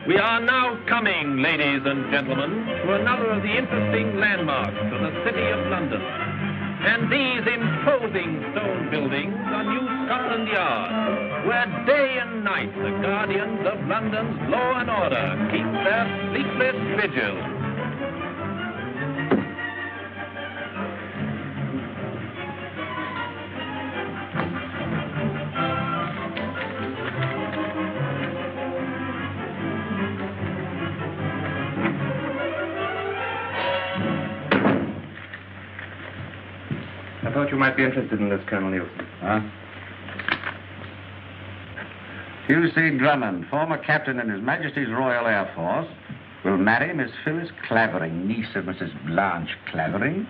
We are now coming, ladies and gentlemen, to another of the interesting landmarks of the City of London. And these imposing stone buildings are New Scotland Yard, where day and night the guardians of London's law and order keep their sleepless vigil. I thought you might be interested in this, Colonel Nielsen. Huh? Hugh Drummond, former captain in His Majesty's Royal Air Force, will marry Miss Phyllis Clavering, niece of Mrs. Blanche Clavering,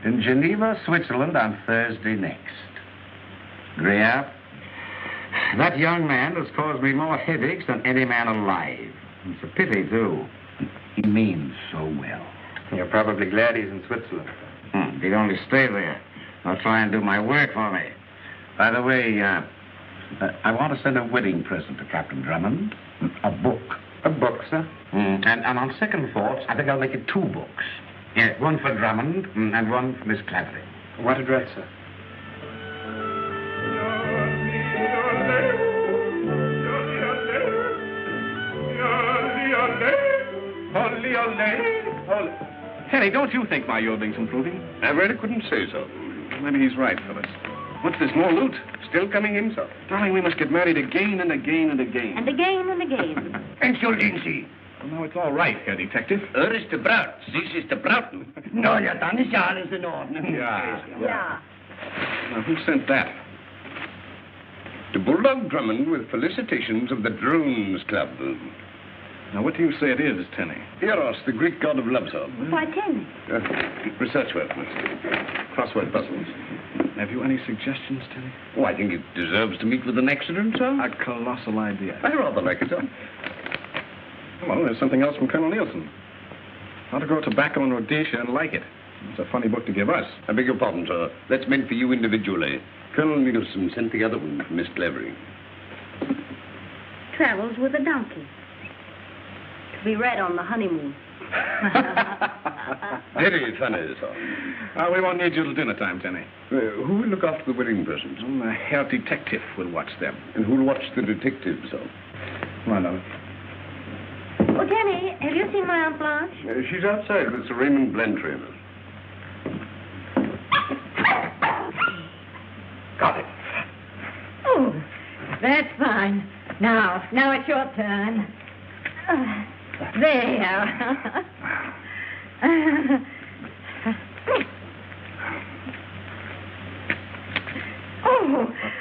in Geneva, Switzerland on Thursday next. Greer, that young man has caused me more headaches than any man alive. It's a pity, too. He means so well. You're probably glad he's in Switzerland. If he'd only stay there, I'll try and do my work for me. By the way, I want to send a wedding present to Captain Drummond. A book. A book, sir? And on second thoughts, I think I'll make it 2 books. Yeah, one for Drummond and one for Miss Clavering. What address, sir? Henry, don't you think my yodling's improving? I really couldn't say so. Maybe he's right, Phyllis. What's this, more loot? Still coming in, sir? Darling, we must get married again and again and again. And again and again. Excellency. Well, now it's all right, Herr Detective. Is the Braut. This is the Brauten. No, ja, dann ist ja alles in Ordnung. Yeah. Now, who sent that? To Bulldog Drummond with felicitations of the Drones Club. Now, what do you say it is, Tenny? Eros, the Greek god of love, sir. Why, Tenny? Research work, crossword puzzles. Have you any suggestions, Tenny? Oh, I think it deserves to meet with an accident, sir. A colossal idea. I rather like it, sir. Well, there's something else from Colonel Nielsen. How to grow tobacco in Rhodesia and like it. It's a funny book to give us. I beg your pardon, sir. That's meant for you individually. Colonel Nielsen sent the other one, Miss Clavering. Travels with a donkey. To be read on the honeymoon. Very funny, sir. We won't need you till dinner time, Tenny. Who will look after the wedding presents? The Herr Detective will watch them. And who'll watch the detective, sir? Come on, darling. Oh, Tenny, have you seen my Aunt Blanche? She's outside with Sir Raymond Blantyre. Got it. Oh, that's fine. Now it's your turn. There.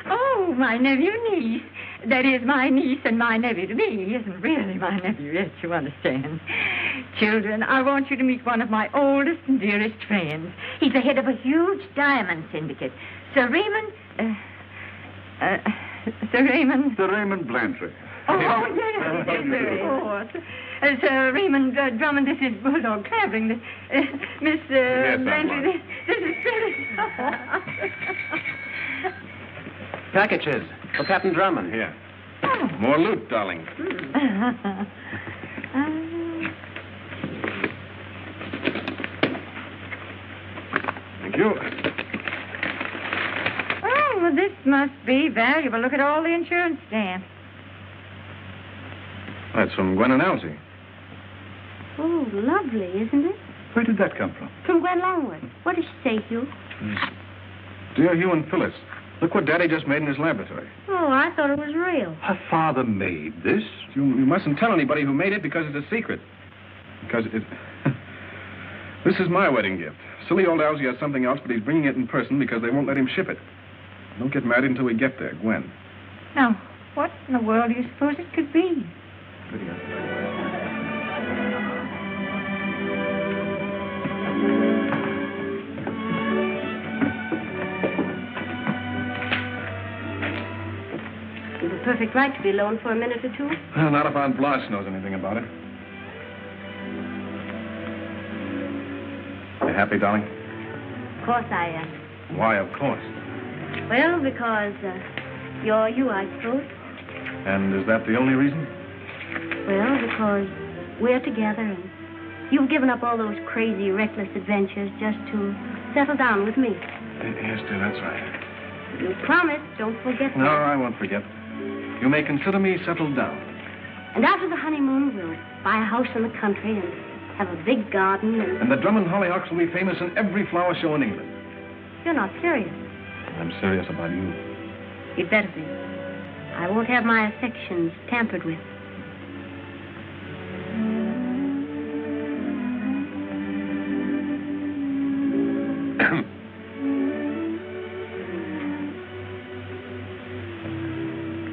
Oh, my nephew-niece. That is, my niece and my nephew to be. He isn't really my nephew yet, you understand. Children, I want you to meet one of my oldest and dearest friends. He's the head of a huge diamond syndicate. Sir Raymond Blantyre. Oh, yes. Sir Raymond Drummond, this is Bulldog Clavering. Miss Blantyre, this is Phyllis. Packages for Captain Drummond. Here. More loot, darling. Thank you. Oh, well, this must be valuable. Look at all the insurance stamps. That's from Gwen and Elsie. Oh, lovely, isn't it? Where did that come from? From Gwen Longwood. What does she say, Hugh? Dear Hugh and Phyllis, look what Daddy just made in his laboratory. Oh, I thought it was real. Her father made this? You mustn't tell anybody who made it because it's a secret. Because it... This is my wedding gift. Silly old Algy has something else, but he's bringing it in person because they won't let him ship it. Don't get married until we get there, Gwen. Now, what in the world do you suppose it could be? You've a perfect right to be alone for a minute or two. Well, not if Aunt Blanche knows anything about it. You happy, darling? Of course I am. Why, of course. Well, because you're you, I suppose. And is that the only reason? Well, because we're together and you've given up all those crazy, reckless adventures just to settle down with me. Yes, dear, that's right. You promised, don't forget No, that. I won't forget. You may consider me settled down. And after the honeymoon, we'll buy a house in the country and have a big garden and... And the Drummond hollyhocks will be famous in every flower show in England. You're not serious. I'm serious about you. You'd better be. I won't have my affections tampered with.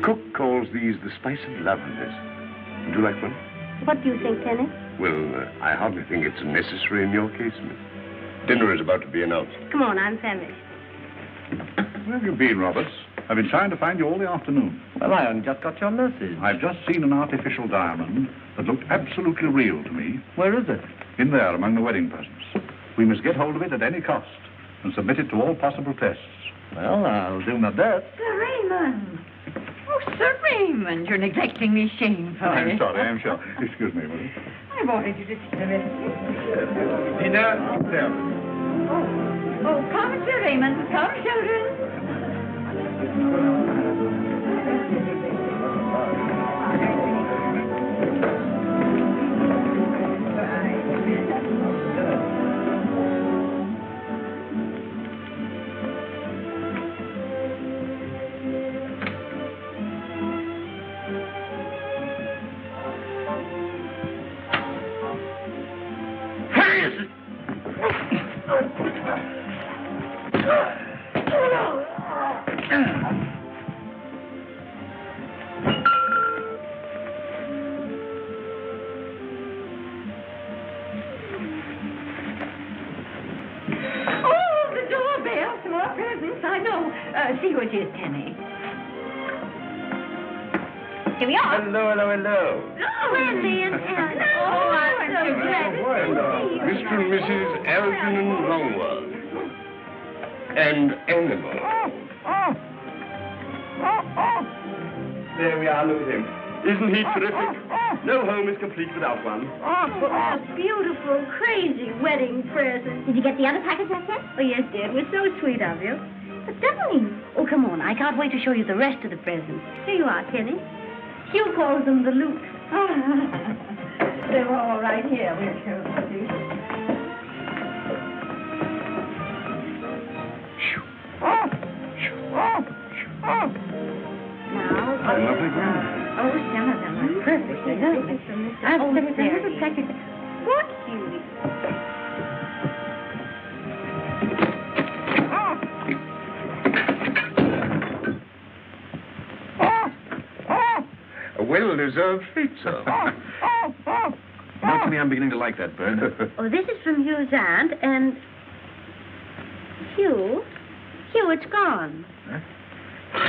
Cook calls these the spice of loveliness. Would you like one? What do you think, Tenny? Well, I hardly think it's necessary in your case, miss. Dinner is about to be announced. Come on, I'm famished. Where have you been, Roberts? I've been trying to find you all the afternoon. Well, I only just got your message. I've just seen an artificial diamond that looked absolutely real to me. Where is it? In there, among the wedding presents. We must get hold of it at any cost and submit it to all possible tests. Well, I'll do my best. Sir Raymond. Oh, Sir Raymond, you're neglecting me shamefully. I'm sorry, I'm sure. Excuse me, will you? I wanted you to see the recipe. Dinner, there. Oh, come, Sir Raymond. Come, children. See who it is, Tenny. Here we are. Hello. Oh, Wendy and Ellen. Oh, I'm so glad to see you. Mr. and Mrs. Algernon Longworth. And Animal. There we are, look at him. Isn't he terrific? No home is complete without one. Oh, a beautiful, crazy wedding present. Did you get the other package I sent? Oh, yes, dear. It was so sweet of you. But darling, oh, come on. I can't wait to show you the rest of the presents. Here you are, Tenny. Hugh calls them the loot. They're all right here. We'll show them to you. Now, Lovely ground. Oh, some of them are perfectly lovely. Oh, There was a there little it packet. what, Hughie? A well-deserved feat, sir. Not to me, I'm beginning to like that bird. Oh, this is from Hugh's aunt, and... Hugh, it's gone.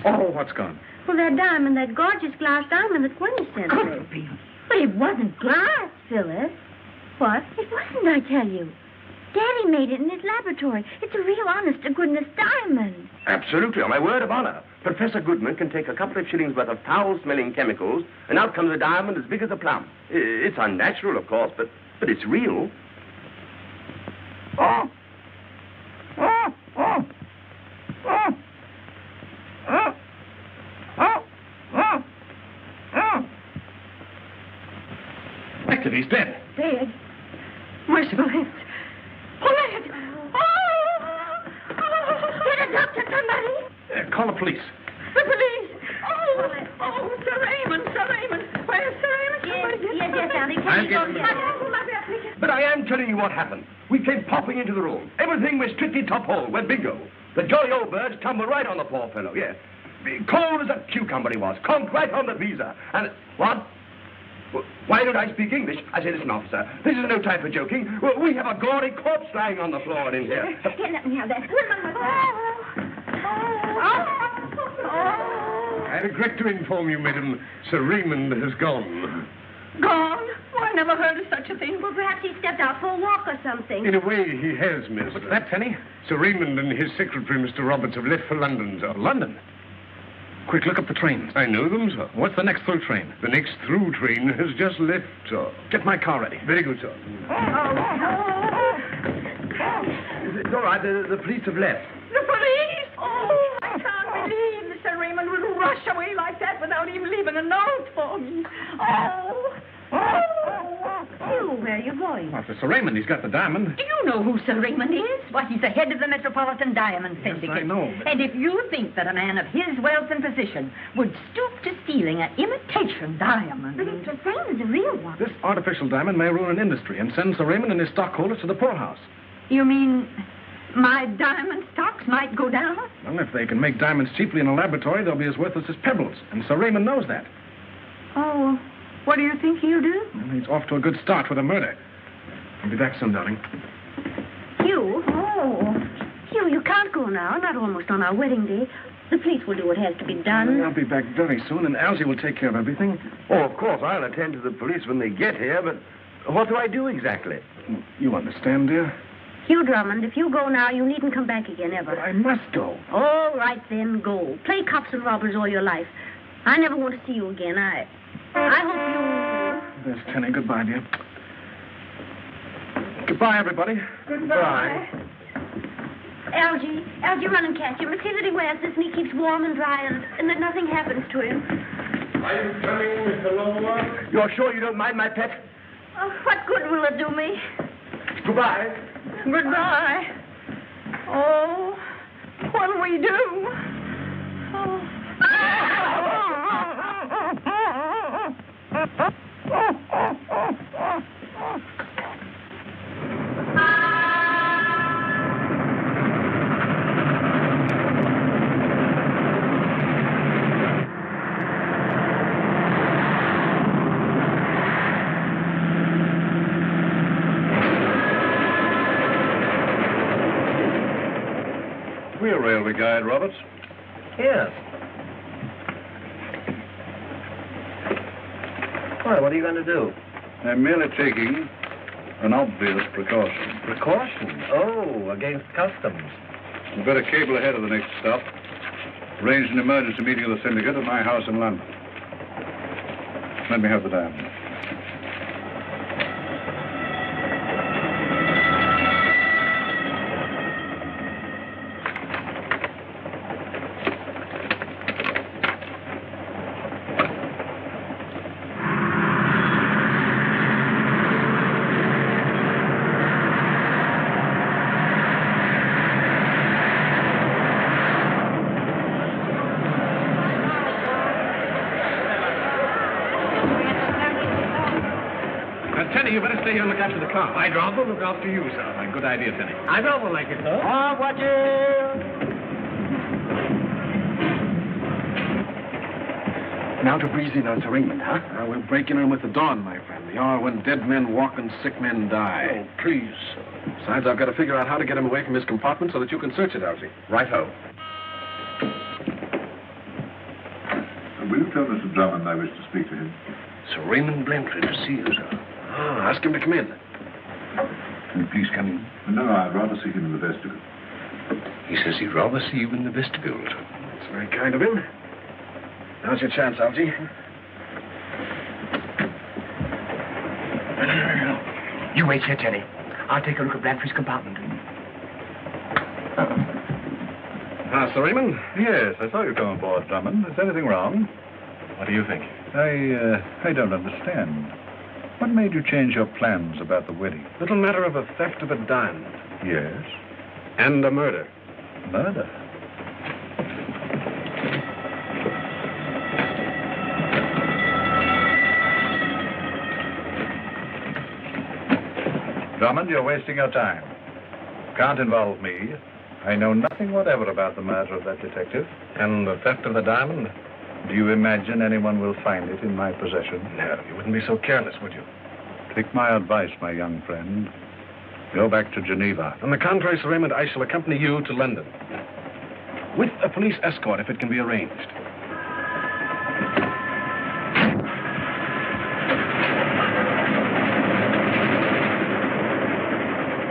Oh, what's gone? Well, that diamond, that gorgeous glass diamond that Gwen sent me. But it wasn't glass, Phyllis. What? It wasn't, I tell you. Daddy made it in his laboratory. It's a real honest-to-goodness diamond. Absolutely, on my word of honor. Professor Goodman can take a couple of shillings worth of foul-smelling chemicals, and out comes a diamond as big as a plum. It's unnatural, of course, but it's real. Active, he's dead. Dead. Merciful heavens. Pull it. Get a doctor, somebody. Call the police. The police. Oh, Sir Raymond. Where's Sir Raymond? Yes, darling. I'm getting... But I am telling me what happened. We came popping into the room. Everything was strictly top hole. We're bingo. The jolly old birds tumbled right on the poor fellow, yes. Cold as a cucumber he was. Conked right on the visa. And... What? Why don't I speak English? I say, listen, officer, this is no time for joking. We have a gory corpse lying on the floor in here. Here, let me have that. I regret to inform you, madam, Sir Raymond has gone. Gone? Oh, I never heard of such a thing. Well, perhaps he stepped out for a walk or something. In a way, he has, miss. What's that, Tenny? Sir Raymond and his secretary, Mr. Roberts, have left for London, sir. London? Quick, look up the trains. I know them, sir. What's the next through train? The next through train has just left, sir. Get my car ready. Very good, sir. It's all right. The police have left. The police? Oh, I can't believe Mr. Raymond would rush away like that without even leaving a note for me. Oh, where are you going? Well, for Sir Raymond, he's got the diamond. Do you know who Sir Raymond is? Why, he's the head of the Metropolitan Diamond Syndicate. I know, but... And if you think that a man of his wealth and position would stoop to stealing an imitation diamond... But it's the same as a real one. This artificial diamond may ruin an industry and send Sir Raymond and his stockholders to the poorhouse. You mean my diamond stocks might go down? Well, if they can make diamonds cheaply in a laboratory, they'll be as worthless as pebbles. And Sir Raymond knows that. Oh, what do you think he'll do? Well, he's off to a good start with a murder. I'll be back soon, darling. Hugh? Oh. Hugh, you can't go now. Not almost on our wedding day. The police will do what has to be done. I'll be back very soon, and Algy will take care of everything. Oh, of course, I'll attend to the police when they get here, but what do I do exactly? You understand, dear? Hugh Drummond, if you go now, you needn't come back again, ever. I must go. All right, then, go. Play cops and robbers all your life. I never want to see you again. I hope you... There's Tenny. Goodbye, dear. Goodbye, everybody. Goodbye. Algy, run and catch him. See that he wears this and he keeps warm and dry and that nothing happens to him. Are you coming, Mr. Longworth? You're sure you don't mind, my pet? Oh, what good will it do me? Goodbye. Goodbye. Oh, what'll we do? We're railway guide, Roberts. Yes. Well, what are you going to do? I'm merely taking an obvious precaution. Precaution? Oh, against customs. You'd better cable ahead of the next stop. Arrange an emergency meeting of the syndicate at my house in London. Let me have the diamond. You better stay here and look after the car. I'd rather look after you, sir. Good idea, Tenny. I'd rather like it, sir. Oh, watch it! Now to breeze in on Sir Raymond, huh? We'll break in on him with the dawn, my friend. The hour when dead men walk and sick men die. Oh, please. Besides, I've got to figure out how to get him away from his compartment so that you can search it, Algy. Right-ho. Will you tell Mr. Drummond I wish to speak to him? Sir Raymond Blantley to see you, sir. Ah, ask him to come in. Will you please come in? No, I'd rather see him in the vestibule. He says he'd rather see you in the vestibule, sir. That's very kind of him. Now's your chance, Algy. You wait here, Tenny. I'll take a look at Blanfrey's compartment. Ah, Sir Raymond? Yes, I saw you come aboard, Drummond. Is anything wrong? What do you think? I don't understand. What made you change your plans about the wedding? Little matter of a theft of a diamond. Yes. And a murder. Murder? Drummond, you're wasting your time. Can't involve me. I know nothing whatever about the murder of that detective. And the theft of the diamond? Do you imagine anyone will find it in my possession? No, you wouldn't be so careless, would you? Take my advice, my young friend. Go back to Geneva. On the contrary, Sir Raymond, I shall accompany you to London. With a police escort, if it can be arranged.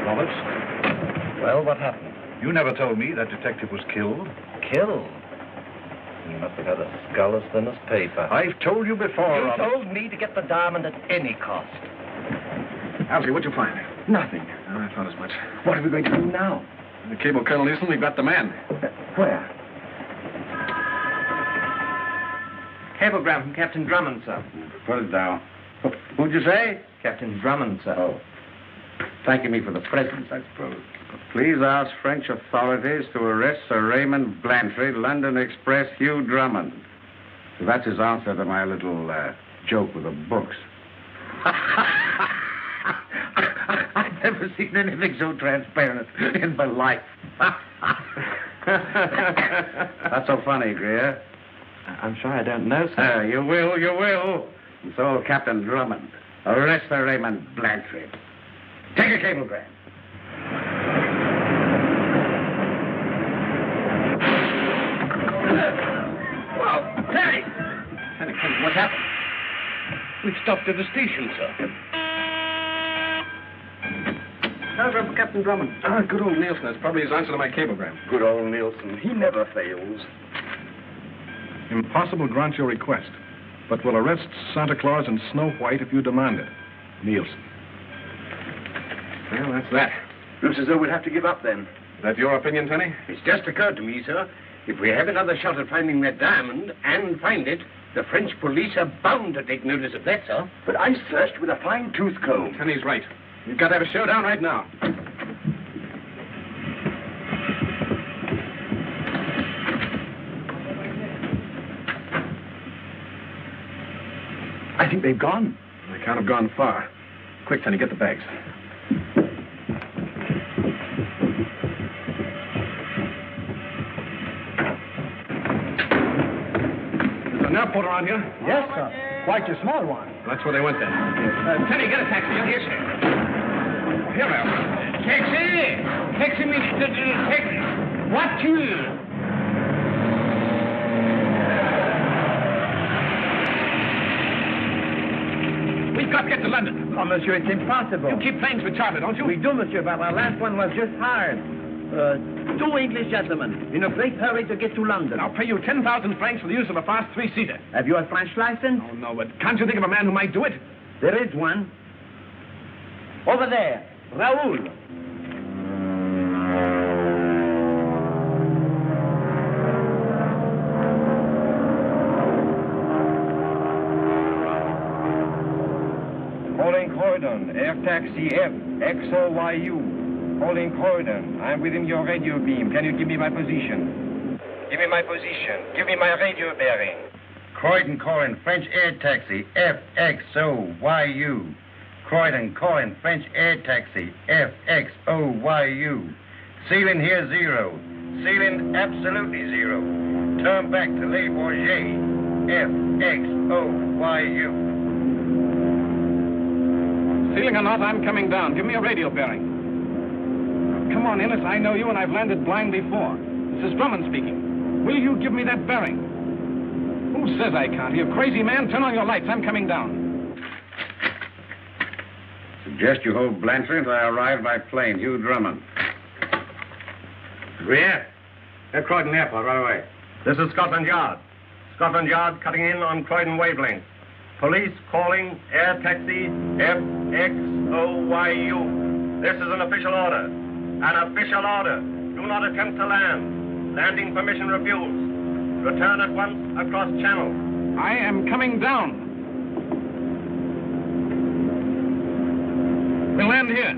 Roberts? Well, what happened? You never told me that detective was killed. Killed? He must have had a skull as thin as paper. I've told you before, You Roberts. told me to get the diamond at any cost. Alfie, what'd you find? Nothing. Oh, I thought as much. What are we going to do now? The cable, Colonel Nielsen, we've got the man. Where? Cablegram from Captain Drummond, sir. Put it down. Who'd you say? Captain Drummond, sir. Oh. Thanking me for the presents, I suppose. Please ask French authorities to arrest Sir Raymond Blanchard, London Express, Hugh Drummond. So that's his answer to my little joke with the books. I've never seen anything so transparent in my life. Not so funny, Greer. I'm sure I don't know, sir. You will. And so, Captain Drummond, arrest Sir Raymond Blanchard. Take a cablegram. Whoa, Terry! What happened? We've stopped at the station, sir. Telegram for Captain Drummond. Ah, good old Nielsen. That's probably his answer to my cablegram. Good old Nielsen. He never fails. Impossible grant your request, but will arrest Santa Claus and Snow White if you demand it. Nielsen. Well, that's that. Looks as though we'll have to give up then. Is that your opinion, Tenny? It's just occurred to me, sir. If we have another shot at finding that diamond and find it, the French police are bound to take notice of that, sir. But I searched with a fine-tooth comb. Tenny's right. You've got to have a showdown right now. I think they've gone. They can't have gone far. Quick, Tenny, get the bags. There's an airport around here. Yes, sir. Quite a small one. That's where they went then. Tenny, get a taxi. Here, sir. Here we are. Taxi! Taxi, Mr. Detective. Voiture! We've got to get to London. Oh, monsieur, it's impossible. You keep planes for charter, don't you? We do, monsieur, but our last one was just hired. Two English gentlemen in a great hurry to get to London. I'll pay you 10,000 francs for the use of a fast three-seater. Have you a French license? Oh, no, but can't you think of a man who might do it? There is one. Over there, Raoul. Calling Croydon, air taxi FXOYU. Calling Croydon, I'm within your radio beam. Can you give me my position? Give me my position. Give me my radio bearing. Croydon, French air taxi, FXOYU. Croydon, French air taxi, FXOYU. Ceiling here 0. Ceiling absolutely 0. Turn back to Le Bourget, FXOYU. Ceiling or not, I'm coming down. Give me a radio bearing. Come on, Innes. I know you, and I've landed blind before. This is Drummond speaking. Will you give me that bearing? Who says I can't? You crazy man. Turn on your lights. I'm coming down. Suggest you hold Blanchard until I arrive by plane. Hugh Drummond. Greer, at Croydon Airport right away. This is Scotland Yard. Scotland Yard cutting in on Croydon wavelength. Police calling air taxi FXOYU. This is an official order. An official order. Do not attempt to land. Landing permission refused. Return at once across channel. I am coming down. We'll land here.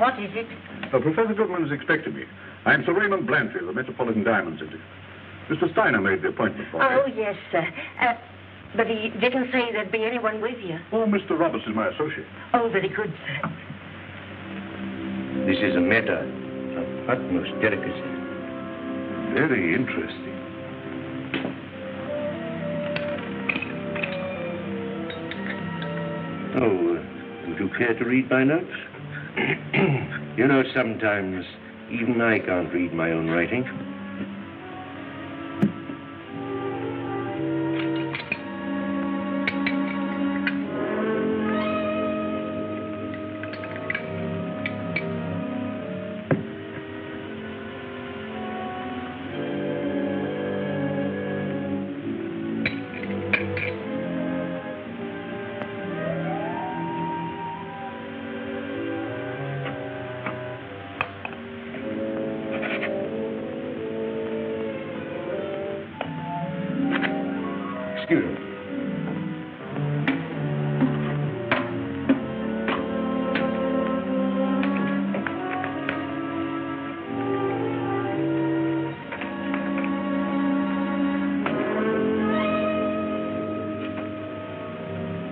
What is it? Professor Goodman is expecting me. I'm Sir Raymond Blantyre, the Metropolitan Diamond Syndicate. Mr. Steiner made the appointment for me. Oh, yes, sir. But he didn't say there'd be anyone with you. Oh, Mr. Roberts is my associate. Oh, very good, sir. This is a matter of utmost delicacy. Very interesting. Oh, would you care to read my notes? You know, sometimes even I can't read my own writing. Excuse me.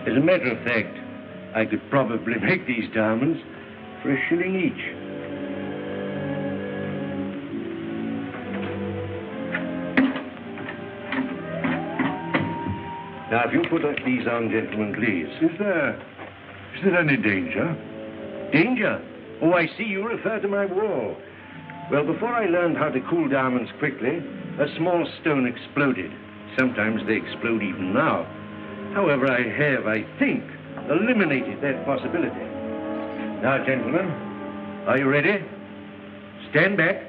As a matter of fact, I could probably make these diamonds for a shilling each. Now, if you put these on, gentlemen, please. Is there any danger? Danger? Oh, I see you refer to my wall. Well, before I learned how to cool diamonds quickly, a small stone exploded. Sometimes they explode even now. However, I have, I think, eliminated that possibility. Now, gentlemen, are you ready? Stand back.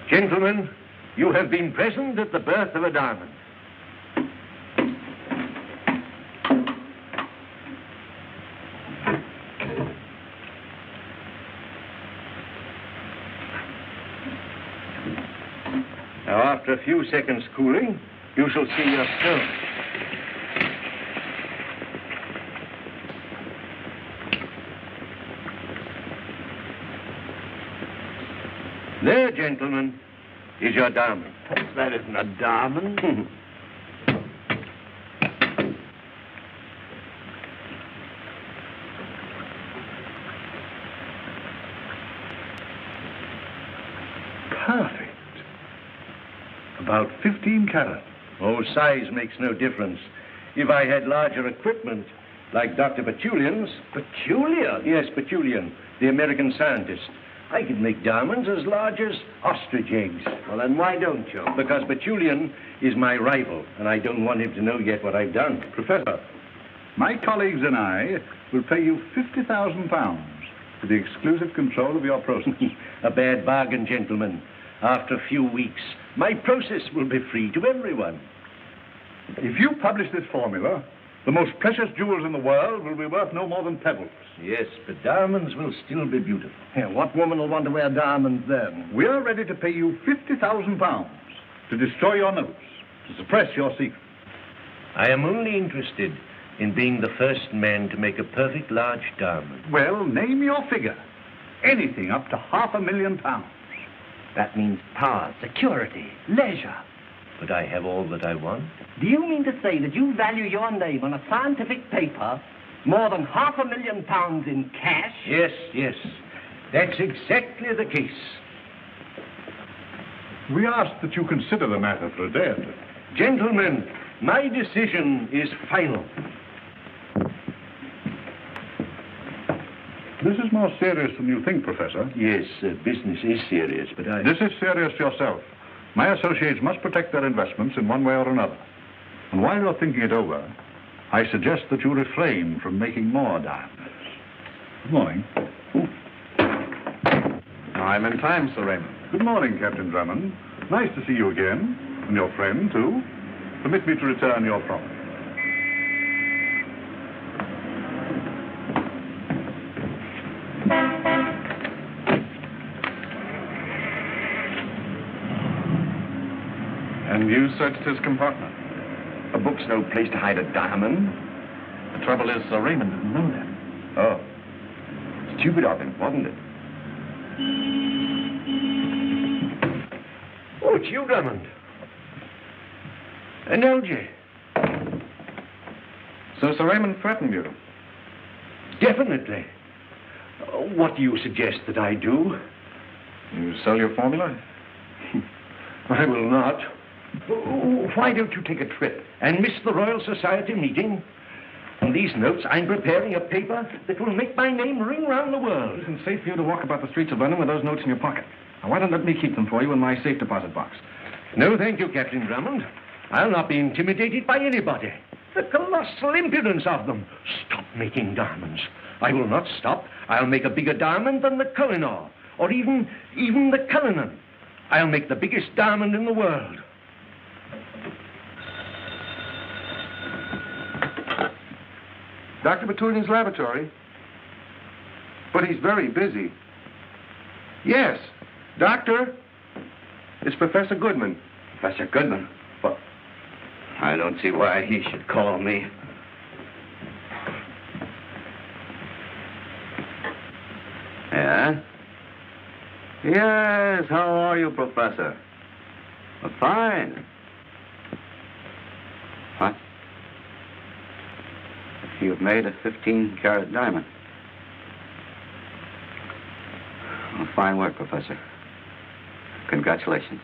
Gentlemen, you have been present at the birth of a diamond. Now, after a few seconds cooling, you shall see your stone. There, gentlemen, is your diamond. That isn't a diamond. Perfect. About 15 carat. Oh, size makes no difference. If I had larger equipment, like Dr. Petulian's... Petulian? Yes, Petulian, the American scientist. I could make diamonds as large as ostrich eggs. Well, then why don't you? Because Petulian is my rival, and I don't want him to know yet what I've done. Professor, my colleagues and I will pay you £50,000 for the exclusive control of your process. A bad bargain, gentlemen. After a few weeks, my process will be free to everyone. If you publish this formula, the most precious jewels in the world will be worth no more than pebbles. Yes, but diamonds will still be beautiful. Yeah, what woman will want to wear diamonds then? We are ready to pay you £50,000 to destroy your notes, to suppress your secret. I am only interested in being the first man to make a perfect large diamond. Well, name your figure. Anything up to £500,000. That means power, security, leisure. But I have all that I want. Do you mean to say that you value your name on a scientific paper more than £500,000 in cash? Yes, yes. That's exactly the case. We ask that you consider the matter for a day or two. Gentlemen, My decision is final. This is more serious than you think, Professor. Yes, business is serious, but I... This is serious yourself. My associates must protect their investments in one way or another. And while you're thinking it over, I suggest that you refrain from making more diamonds. Good morning. I'm in time, Sir Raymond. Good morning, Captain Drummond. Nice to see you again. And your friend, too. Permit me to return your promise. And you searched his compartment. A book's no place to hide a diamond. The trouble is, Sir Raymond didn't know that. Oh. Stupid of him, wasn't it? Oh, it's you, Drummond. An LJ. So Sir Raymond threatened you? Definitely. What do you suggest that I do? You sell your formula? I will not. Why don't you take a trip and miss the Royal Society meeting? On these notes, I'm preparing a paper that will make my name ring round the world. It isn't safe for you to walk about the streets of London with those notes in your pocket. Now, why don't let me keep them for you in my safe deposit box? No, thank you, Captain Drummond. I'll not be intimidated by anybody. The colossal impudence of them. Stop making diamonds. I will not stop. I'll make a bigger diamond than the Kohinoor, or even the Cullinan. I'll make the biggest diamond in the world. Dr. Petunia's laboratory. But he's very busy. Yes. Doctor, it's Professor Goodman. Professor Goodman? Well, I don't see why he should call me. Yeah? Yes, how are you, Professor? Fine. What? You've made a 15-carat diamond. Well, fine work, Professor. Congratulations.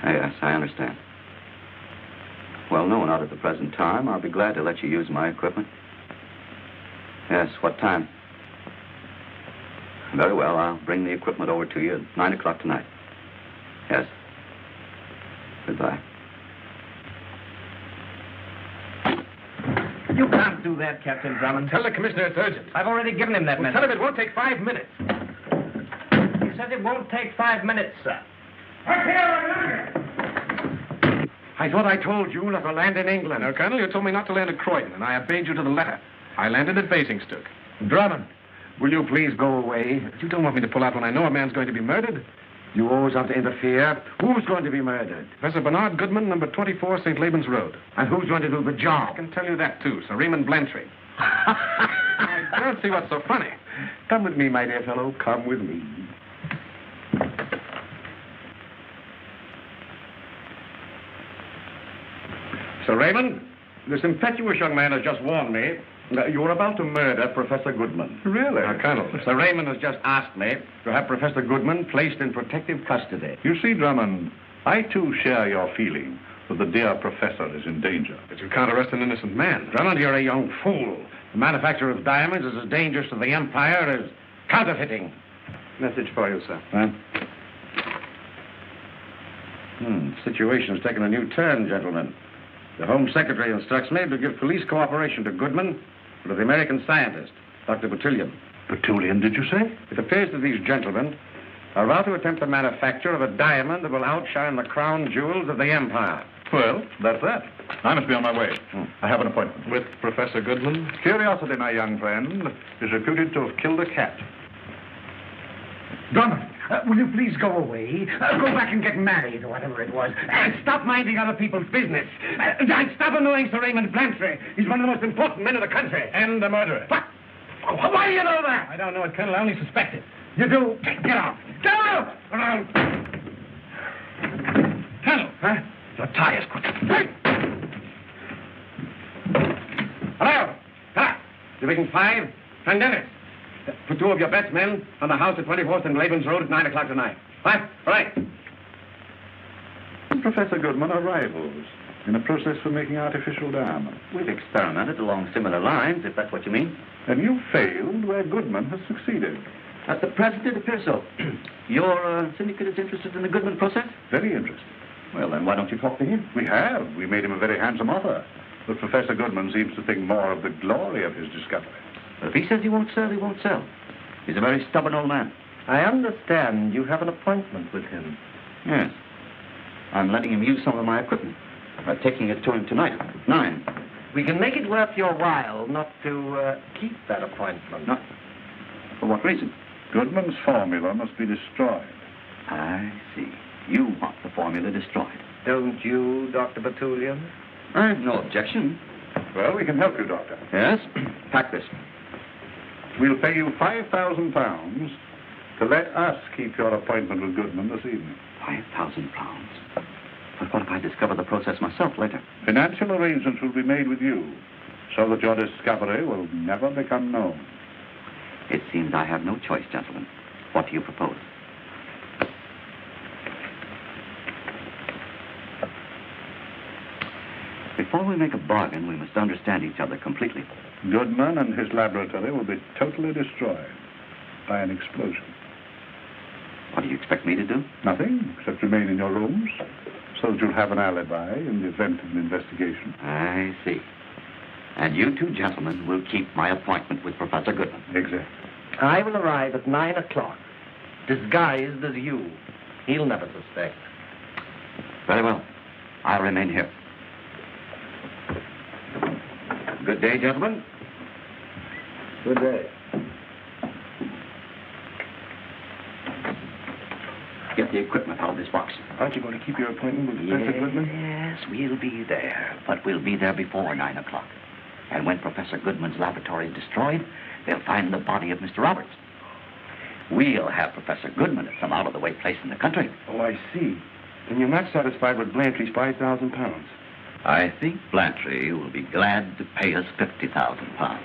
Yes, I understand. Well, no, not at the present time. I'll be glad to let you use my equipment. Yes, what time? Very well, I'll bring the equipment over to you at 9 o'clock tonight. Yes. Goodbye. You can't do that, Captain Drummond. Tell the commissioner it's urgent. I've already given him that message. Tell him it won't take 5 minutes. He says it won't take 5 minutes, sir. I thought I told you not to land in England. No, Colonel, you told me not to land at Croydon, and I obeyed you to the letter. I landed at Basingstoke. Drummond, will you please go away? You don't want me to pull out when I know a man's going to be murdered? You always have to interfere. Who's going to be murdered? Professor Bernard Goodman, number 24, St. Laban's Road. And who's going to do the I job? can tell you that, too, Sir Raymond Blantyre. I don't see what's so funny. Come with me, my dear fellow. Come with me. Sir Raymond, this impetuous young man has just warned me that you are about to murder Professor Goodman. Really? Now, Colonel, Sir Raymond has just asked me to have Professor Goodman placed in protective custody. You see, Drummond, I too share your feeling that the dear professor is in danger. But you can't arrest an innocent man. Drummond, you're a young fool. The manufacture of diamonds is as dangerous to the Empire as counterfeiting. Message for you, sir. Huh? Situation's taken a new turn, gentlemen. The Home Secretary instructs me to give police cooperation to Goodman and to the American scientist, Dr. Botulian. Botulian, did you say? It appears that these gentlemen are about to attempt the manufacture of a diamond that will outshine the crown jewels of the Empire. Well, that's that. I must be on my way. I have an appointment. With Professor Goodman? Curiosity, my young friend, is reputed to have killed a cat. Drummond, will you please go away? Go back and get married, or whatever it was. And stop minding other people's business. And stop annoying Sir Raymond Blantyre. He's one of the most important men in the country. And a murderer. What? Why do you know that? I don't know it, Colonel. I only suspect it. You do? Get out. Get out! Colonel! Huh? Your tires quick. Hey! Hello! Hello! Division 5, St. Dennis. Put 2 of your best men on the house at 24th and Laban's Road at 9 o'clock tonight. Right? Right. Professor Goodman are rivals. in a process for making artificial diamonds. We've experimented along similar lines, if that's what you mean. And you failed where Goodman has succeeded. At the present, it appears so. Your syndicate is interested in the Goodman process? Very interested. Well, then why don't you talk to him? We have. We made him a very handsome offer. But Professor Goodman seems to think more of the glory of his discovery. If he says he won't sell, he won't sell. He's a very stubborn old man. I understand you have an appointment with him. Yes. I'm letting him use some of my equipment. I'm taking it to him tonight at 9. We can make it worth your while not to keep that appointment. No. For what reason? Goodman's formula must be destroyed. I see. You want the formula destroyed. Don't you, Dr. Batulian? I've no objection. Well, we can help you, Doctor. Yes? Pack this. We'll pay you £5,000 to let us keep your appointment with Goodman this evening. £5,000. But what if I discover the process myself later? Financial arrangements will be made with you so that your discovery will never become known. It seems I have no choice, gentlemen. What do you propose? Before we make a bargain, we must understand each other completely. Goodman and his laboratory will be totally destroyed by an explosion. What do you expect me to do? Nothing, except remain in your rooms so that you'll have an alibi in the event of an investigation. I see. And you two gentlemen will keep my appointment with Professor Goodman. Exactly. I will arrive at 9 o'clock, disguised as you. He'll never suspect. Very well. I'll remain here. Good day, gentlemen. Good day. Get the equipment out of this box. Aren't you going to keep your appointment with Professor Goodman? Yes, we'll be there. But we'll be there before 9 o'clock. And when Professor Goodman's laboratory is destroyed, they'll find the body of Mr. Roberts. We'll have Professor Goodman at some out-of-the-way place in the country. Oh, I see. And you're not satisfied with Blantyre's £5,000. I think Blantyre will be glad to pay us £50,000.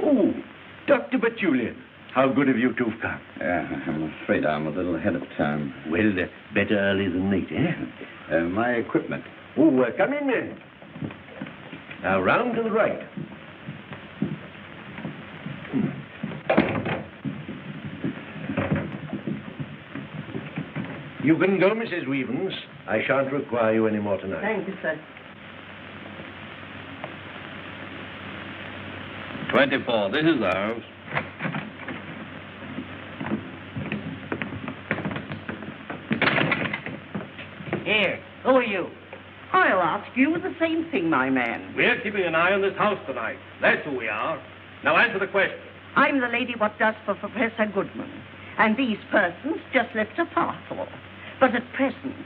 Oh, Dr. Batulian. How good of you to have come. Yeah, I'm afraid I'm a little ahead of time. Well, better early than late, eh? My equipment. Oh, come in then. Now, round to the right. You can go, Mrs. Weavens. I shan't require you any more tonight. Thank you, sir. 24. This is ours. Here, who are you? I'll ask you the same thing, my man. We're keeping an eye on this house tonight. That's who we are. Now answer the question. I'm the lady what does for Professor Goodman. And these persons just left a parcel. But at present,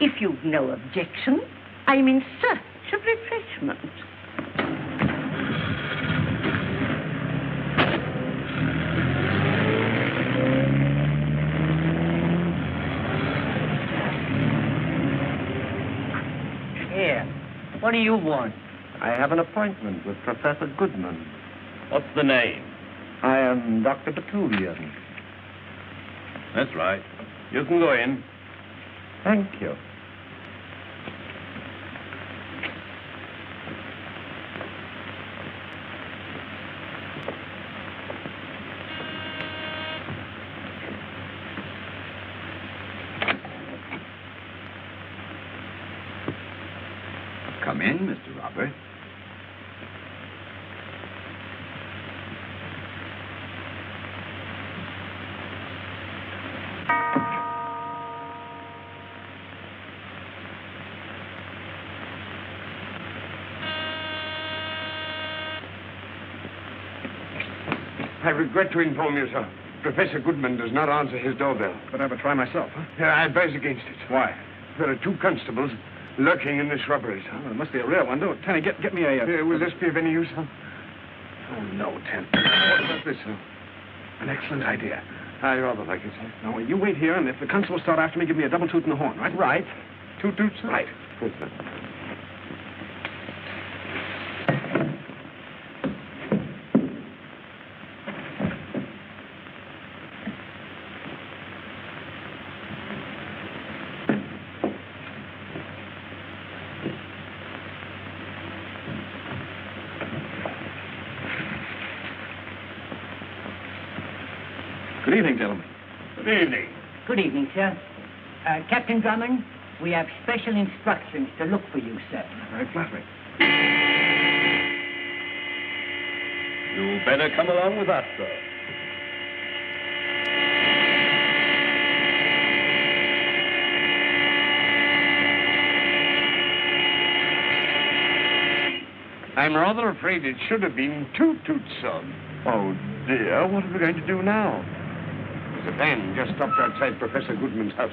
if you've no objection, I'm in search of refreshment. Here, what do you want? I have an appointment with Professor Goodman. What's the name? I am Dr. Batulian. That's right. You can go in. Thank you. Come in, Mr. Robert. I regret to inform you, sir. Professor Goodman does not answer his doorbell. But I would try myself, huh? I advise against it. Why? There are 2 constables lurking in the shrubberies. Well, it must be a real one. Don't, Tenny, get me a... Will this be of any use, sir? Oh, no, Ten. What about this, sir? An excellent idea. I rather like it, sir. No, you wait here, and if the constables start after me, give me a double toot in the horn, right? Right. 2 toots, sir? Right. Good, sir. Good evening, gentlemen. Good evening. Good evening, sir. Captain Drummond, we have special instructions to look for you, sir. Very flattering. You better come along with us, sir. I'm rather afraid it should have been Toot-Toot's son. Oh, dear. What are we going to do now? The van just stopped outside Professor Goodman's house.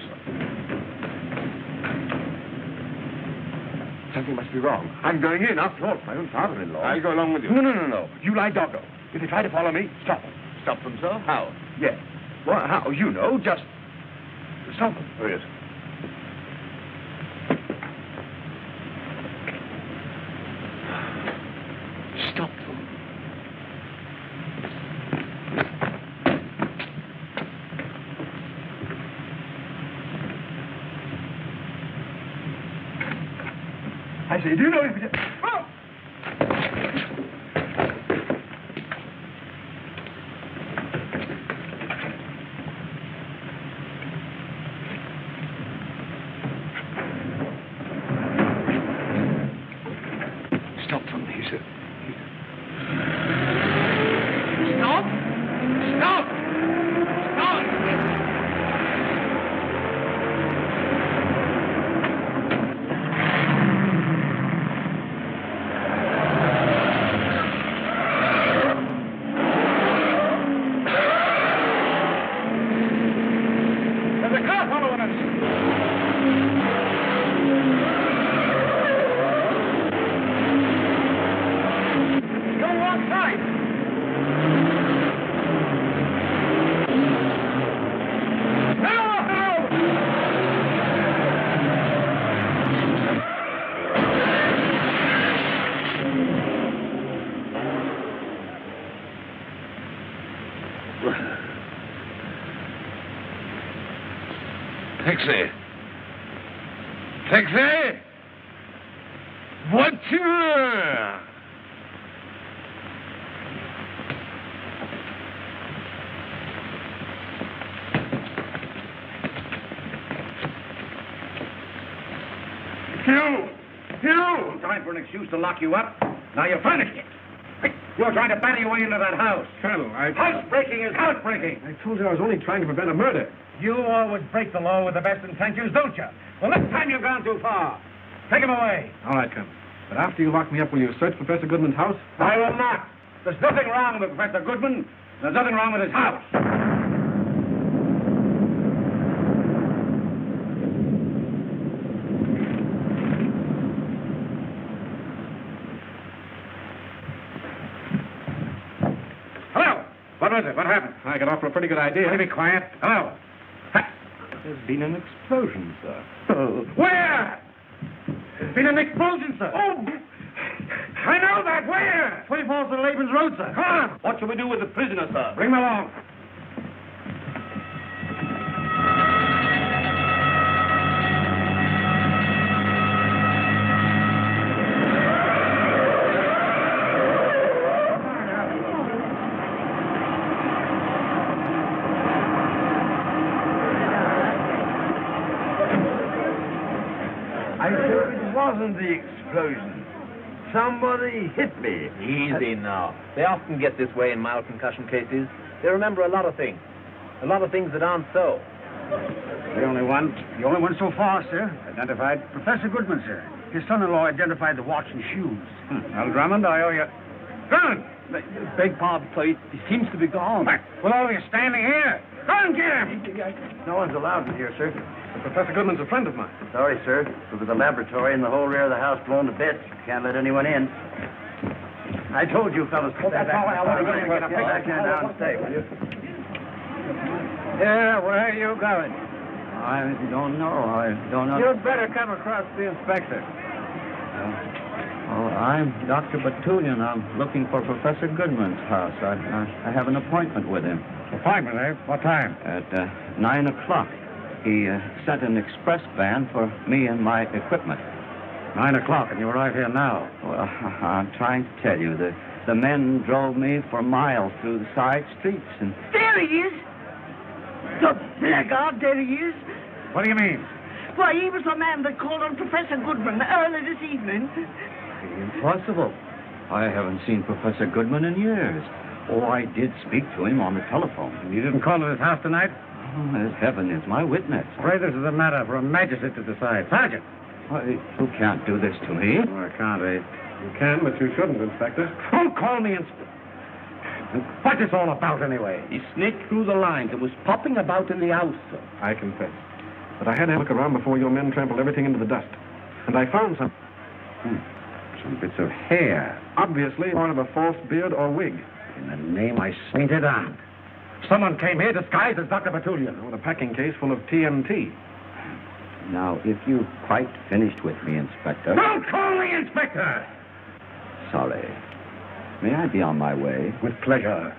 Something must be wrong. I'm going in. After all, it's my own father-in-law. I'll go along with you. No. You lie doggo. If they try to follow me, stop them. Stop them, sir? How? Yes. Well, how? You know, just stop them. Oh, yes. Stop them. I say, do you know if you... Oh! Stop them, he said. Stop! Stop! Stop! There's a car following us! Go alongside! Taxi. Taxi! Voiture! You! Time for an excuse to lock you up. Now you're furnished it. You're trying to batter your way into that house. Colonel, Housebreaking is housebreaking. I told you I was only trying to prevent a murder. You always break the law with the best intentions, don't you? Well, this time you've gone too far. Take him away. All right, Colonel. But after you lock me up, will you search Professor Goodman's house? I will not. There's nothing wrong with Professor Goodman. There's nothing wrong with his house. Hello. What was it? What happened? I got off for a pretty good idea. Will you be quiet? Hello. There's been an explosion, sir. Where? There's been an explosion, sir. Oh, I know that. Where? 24th and Laban's Road, sir. Come on. What shall we do with the prisoner, sir? Bring him along. I said it wasn't the explosion. Somebody hit me. Easy now. They often get this way in mild concussion cases. They remember a lot of things. A lot of things that aren't so. The only one so far, sir, identified Professor Goodman, sir. His son-in-law identified the watch and shoes. Well, Drummond, I owe you... Drummond! Beg pardon, sir. He seems to be gone. Well, all of you standing here. Go and get him! No one's allowed in here, sir. Professor Goodman's a friend of mine. Sorry, sir. But with the laboratory and the whole rear of the house blown to bits, can't let anyone in. I told you fellas to stay back. I want to get Back here now and stay, will you? Yeah, where are you going? I don't know. You'd better come across the inspector. I'm Dr. Batulian. I'm looking for Professor Goodman's house. I have an appointment with him. Appointment, eh? What time? At 9 o'clock. He sent an express van for me and my equipment. 9 o'clock, and you arrive here now. Well, I'm trying to tell you, the men drove me for miles through the side streets and... There he is. The blackguard, there he is. What do you mean? Why, he was the man that called on Professor Goodman early this evening. Impossible. I haven't seen Professor Goodman in years. Oh, I did speak to him on the telephone. You didn't call at his house tonight? Oh, as heaven is my witness. Pray, this is a matter for a magistrate to decide. Sergeant! Why, you can't do this to me. Oh, I can't, eh? You can, but you shouldn't, Inspector. Don't call me Inspector. What's this all about, anyway? He snaked through the lines and was popping about in the house, sir. I confess. But I had to look around before your men trampled everything into the dust. And I found some bits of hair. Obviously part of a false beard or wig. In the name I sainted on. Someone came here disguised as Dr. Batulian. With a packing case full of TNT. Now, if you've quite finished with me, Inspector... Don't call me Inspector! Sorry. May I be on my way? With pleasure.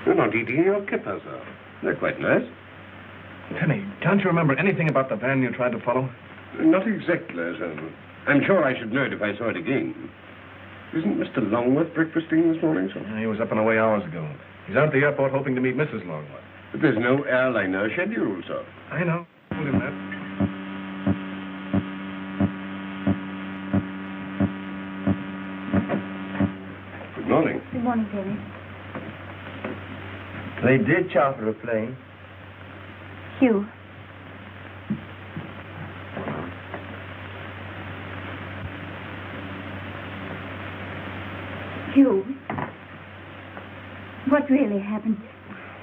You're not eating your kippers, sir. They're quite nice. Tenny, can't you remember anything about the van you tried to follow? Not exactly, sir. I'm sure I should know it if I saw it again. Isn't Mr. Longworth breakfasting this morning, sir? Yeah, he was up and away hours ago. He's out at the airport hoping to meet Mrs. Longworth. But there's no airliner scheduled, sir. I know. Told him that. Good morning. Good morning, Penny. They did charter a plane. Hugh. Hugh. What really happened?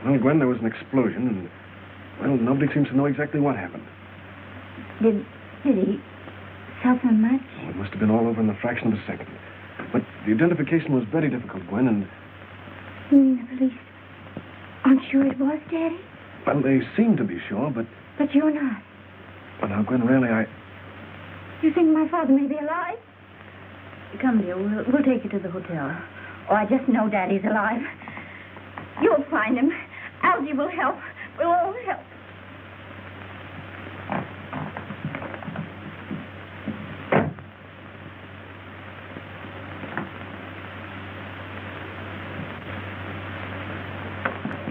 Well, Gwen, there was an explosion, and, well, nobody seems to know exactly what happened. Did he suffer much? Oh, it must have been all over in the fraction of a second. But the identification was very difficult, Gwen, and... You mean the police aren't sure it was Daddy? Well, they seem to be sure, but... But you're not. Well, now, Gwen, really, You think my father may be alive? Come, dear, we'll take you to the hotel. Oh, I just know Daddy's alive. You'll find him. Algie will help. We'll all help.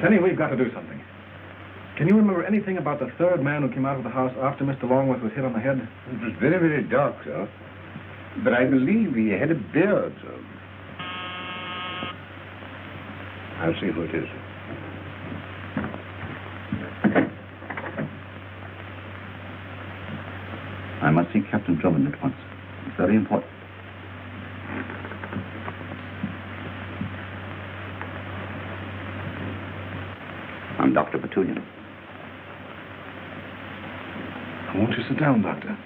Penny, we've got to do something. Can you remember anything about the third man who came out of the house after Mr. Longworth was hit on the head? It was very, very dark, sir. But I believe he had a beard, sir. I'll see who it is. I must see Captain Drummond at once. It's very important. I'm Dr. Batulian. Won't you sit down, Doctor?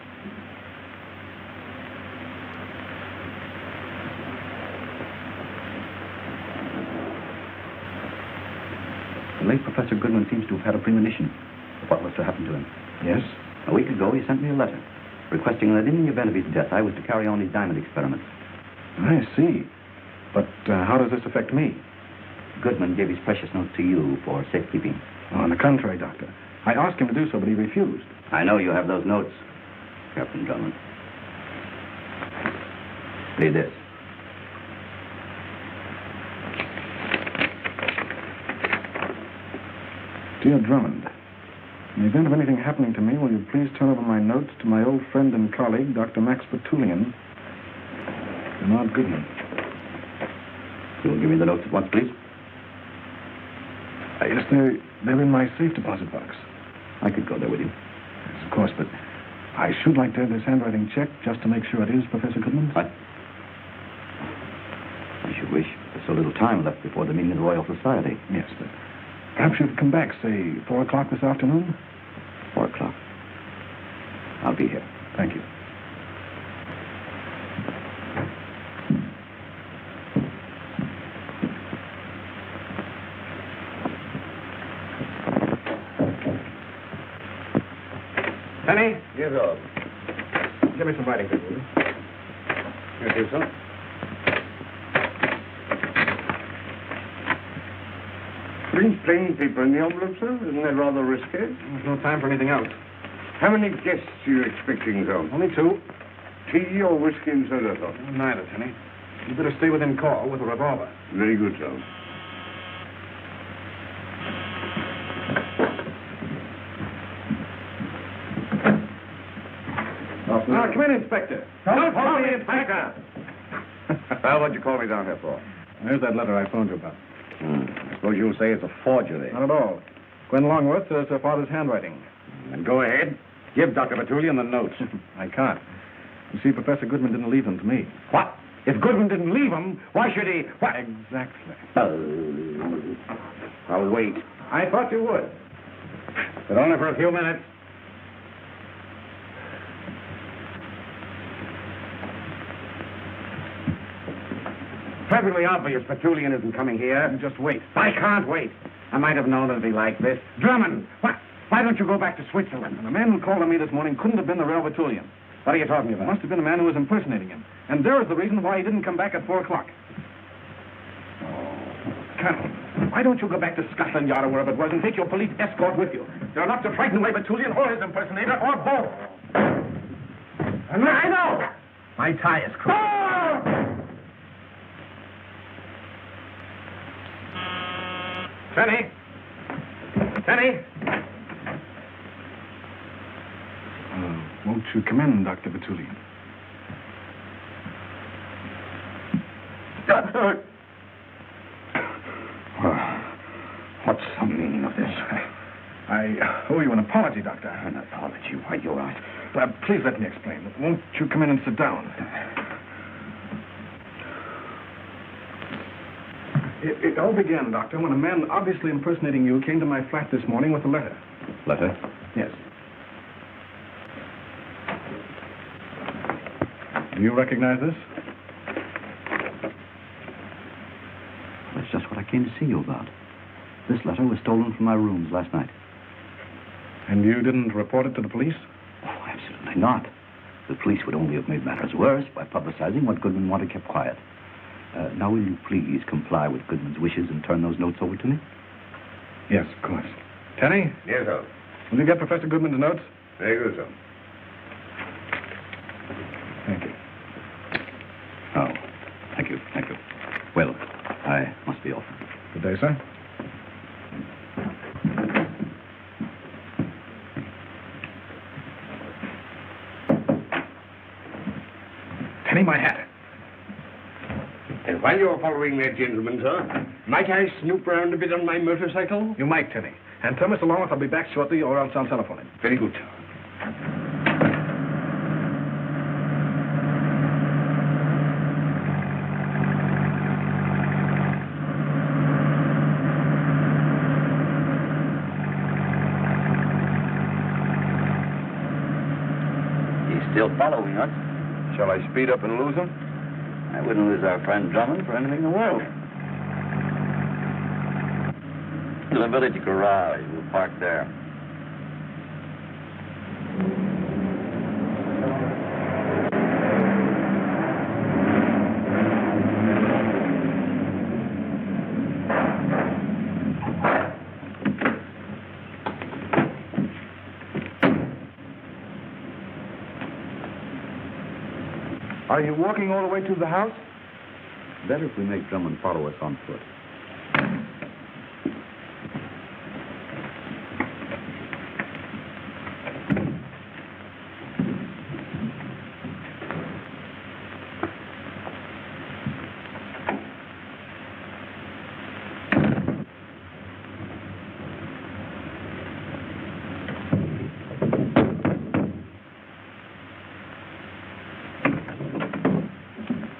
The late Professor Goodman seems to have had a premonition of what was to happen to him. Yes? A week ago, he sent me a letter requesting that in the event of his death, I was to carry on his diamond experiments. I see. But how does this affect me? Goodman gave his precious note to you for safekeeping. Oh, on the contrary, Doctor. I asked him to do so, but he refused. I know you have those notes, Captain Drummond. Read this. Dear Drummond, in the event of anything happening to me, will you please turn over my notes to my old friend and colleague, Dr. Max Batulian, Bernard Goodman. You will give me the notes at once, please? Yes, they're in my safe deposit box. I could go there with you. Yes, of course, but I should like to have this handwriting checked just to make sure it is Professor Goodman's. What? I should wish there's so little time left before the meeting of the Royal Society. Yes, but perhaps you could come back, say, 4 o'clock this afternoon? 4 o'clock. I'll be here. Thank you. Penny? Yes, sir. Give me some writing paper, will you? Here it is, sir. Plain paper in the envelope, sir? Isn't that rather risky? There's no time for anything else. How many guests are you expecting, sir? Only 2. Tea or whiskey and soda, sir? Neither, Tenny. You better stay within call with a revolver. Very good, sir. Now, come in, Inspector. Don't call me Inspector. Well, what'd you call me down here for? There's that letter I phoned you about. I suppose you'll say it's a forgery. Not at all. Gwen Longworth says her father's handwriting. Then go ahead. Give Dr. Batulian the notes. I can't. You see, Professor Goodman didn't leave them to me. What? If Goodman didn't leave him, why should he? What? Exactly. I'll wait. I thought you would. But only for a few minutes. Perfectly obvious Batulian isn't coming here. You just wait. I can't wait. I might have known it'd be like this. Drummond, what? Why don't you go back to Switzerland? And the man who called on me this morning couldn't have been the real Batulian. What are you talking It about? must have been the man who was impersonating him. And there is the reason why he didn't come back at 4 o'clock. Colonel, why don't you go back to Scotland Yard or wherever it was and take your police escort with you? They're enough to frighten away Batulian or his impersonator or both. And I know! My tie is crossed. Tenny! Tenny! Won't you come in, Dr. Batulian? What's the meaning of this? I owe you an apology, Doctor. An apology? Why, you're right. Please let me explain. Won't you come in and sit down? It all began, Doctor, when a man obviously impersonating you came to my flat this morning with a letter. Letter? Yes. Do you recognize this? That's just what I came to see you about. This letter was stolen from my rooms last night. And you didn't report it to the police? Oh, absolutely not. The police would only have made matters worse by publicizing what Goodman wanted kept quiet. Now, will you please comply with Goodman's wishes and turn those notes over to me? Yes, of course. Tenny? Yes, sir. Will you get Professor Goodman's notes? Very good, sir. Thank you. Oh, thank you, thank you. Well, I must be off. Good day, sir. Tenny, my hat. And while you're following that gentleman, sir, might I snoop round a bit on my motorcycle? You might, Tenny. And tell Mr. Longworth I'll be back shortly, or else I'll telephone him. Very good, sir. He's still following us. Shall I speed up and lose him? I wouldn't lose our friend Drummond for anything in the world. The village garage. We'll park there. Are you walking all the way to the house? Better if we make Drummond follow us on foot.